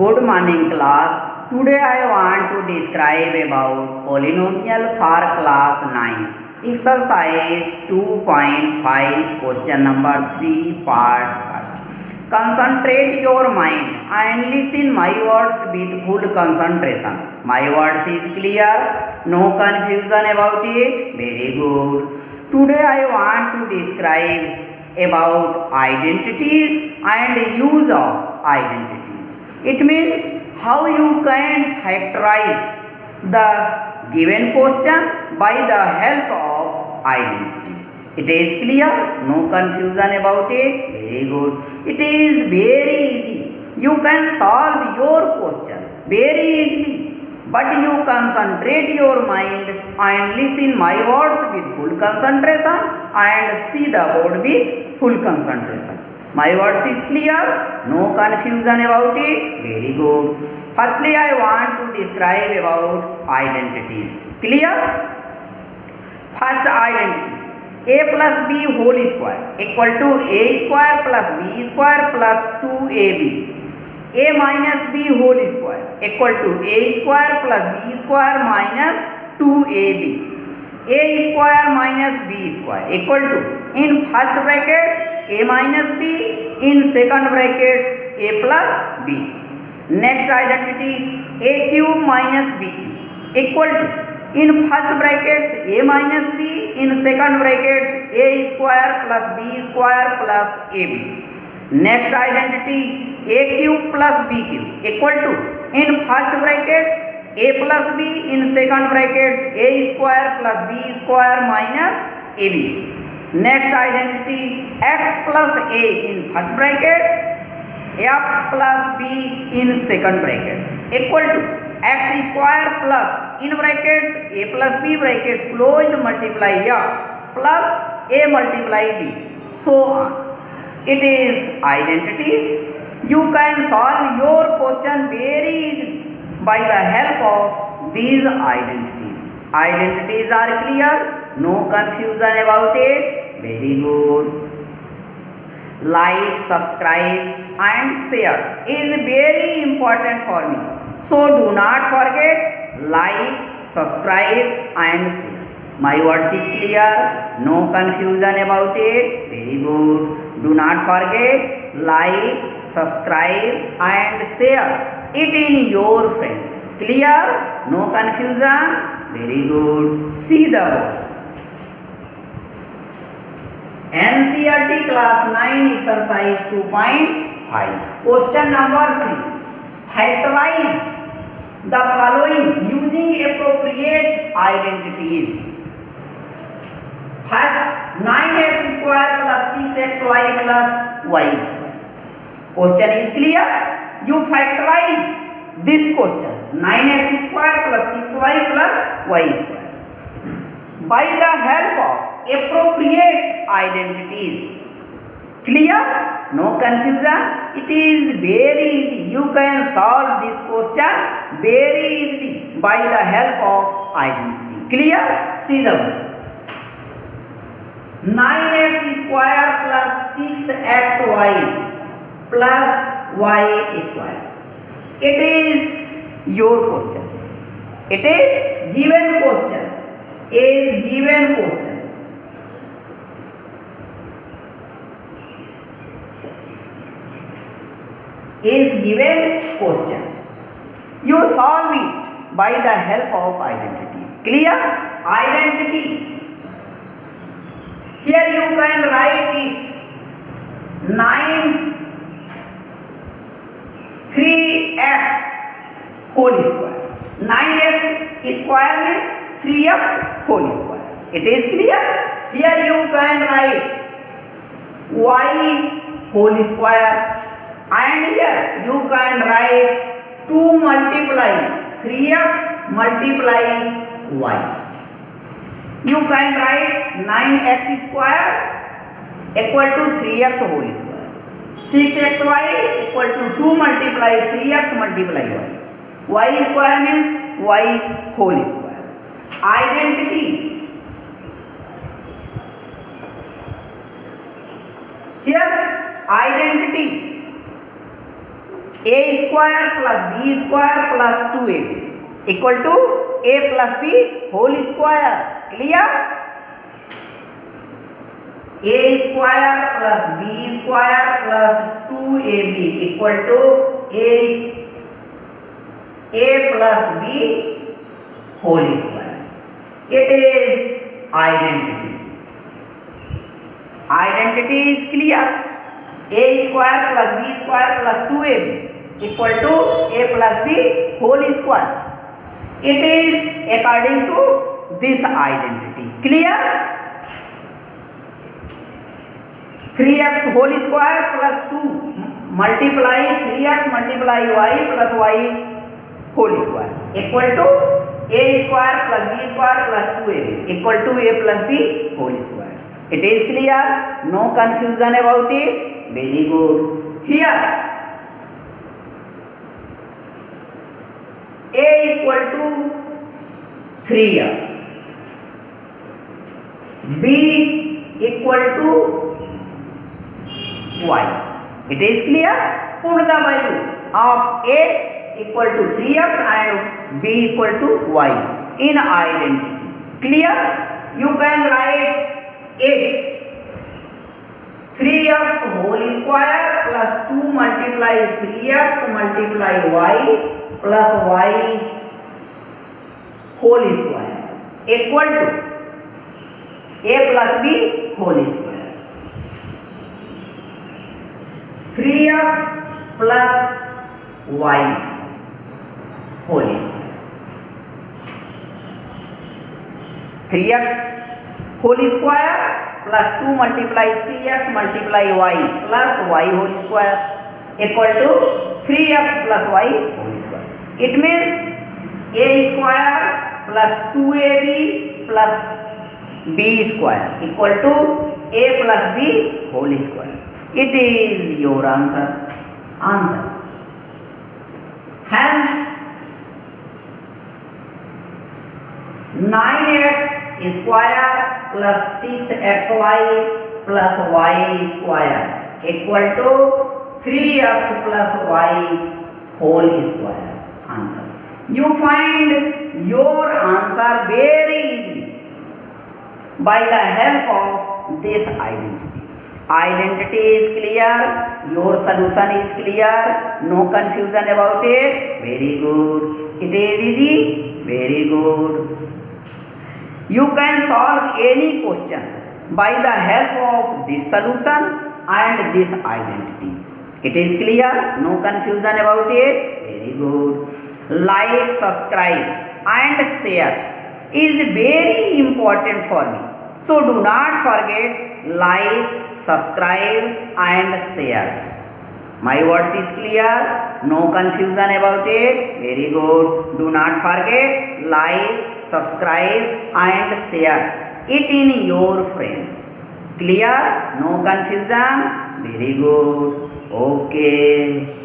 Good morning class. Today I want to describe about polynomial for class 9. Exercise 2.5 question number 3 part first. Concentrate your mind and listen my words with full concentration. My words is clear, no confusion about it. Very good. Today I want to describe about identities and use of identities. It means how you can factorize the given question by the help of identity. It is clear, no confusion about it. Very good. It is very easy. You can solve your question very easily, but you concentrate your mind and listen my words with full concentration and see the board with full concentration. My words is clear, no confusion about it. Very good. Firstly, I want to describe about identities. Clear? First identity. A plus b whole square equal to a square plus b square plus 2ab. A minus b whole square equal to a square plus b square minus 2ab. A square minus b square equal to, in first brackets, a minus b, in second brackets, a plus b. Next identity, a cube minus b equal to, in first brackets, a minus b, in second brackets, a square plus b square plus ab. Next identity, a cube plus b cube equal to, in first brackets, a plus b, in second brackets, a square plus b square minus ab. Next identity, x plus a in first brackets, x plus b in second brackets equal to x square plus, in brackets, a plus b brackets closed multiply x plus a multiply b, so on. It is identities. You can solve your question very easily by the help of these identities. Identities are clear, no confusion about it. Very good. Like, subscribe and share is very important for me. So do not forget, like, subscribe and share. My words is clear, no confusion about it. Very good. Do not forget, like, subscribe and share it in your friends. Clear? No confusion? Very good. See the board. NCERT class 9 exercise 2.5. Question number 3. Factorize the following using appropriate identities. First, 9x square plus 6xy plus y square. Question is clear? You factorize this question, 9x square plus 6y plus y square, by the help of appropriate identities. Clear? No confusion? It is very easy. You can solve this question very easily by the help of identity. Clear? See the one. 9x square plus 6xy plus y square. It is your question. It is given question. Is given question. Is given question. You solve it by the help of identity. Clear? Identity. Here you can write it 9 3x whole square. 9x square means 3x whole square. It is clear? Here you can write y whole square, and here you can write 2 multiply 3x multiply y. You can write 9x square equal to 3x whole square. 6xy equal to 2 multiply 3x multiply y. Y square means y whole square. Identity. Here identity. a square plus b square plus 2ab equal to a plus b whole square. Clear? A square plus b square plus 2ab equal to a plus b whole square. It is identity. Identity is clear. A square plus b square plus 2ab equal to a plus b whole square. It is according to this identity. Clear? 3x whole square plus 2 multiply 3x multiply y plus y whole square equal to a square plus b square plus 2ab equal to a plus b whole square. It is clear? No confusion about it? Very good. Here a equal to 3x, b equal to y. It is clear? Put the value of a equal to 3x and b equal to y in identity. Clear? You can write it 3x whole square plus 2 multiply 3x multiply y plus y whole square equal to a plus b whole square. 3x plus y whole square. 3x whole square plus 2 multiply 3x multiply y plus y whole square equal to 3x plus y whole square. It means a square plus 2ab plus b square equal to a plus b whole square. It is your answer. Hence 9x square plus 6xy plus y square equal to 3x plus y whole square. Answer. You find your answer very easily by the help of this identity. Identity is clear. Your solution is clear. No confusion about it. Very good. It is easy. Very good. You can solve any question by the help of this solution and this identity. It is clear? No confusion about it? Very good. Like, subscribe and share is very important for me. So do not forget like, subscribe and share. My words is clear? No confusion about it? Very good. Do not forget like, subscribe and share it in your friends. Clear? No confusion? Very good. Okay.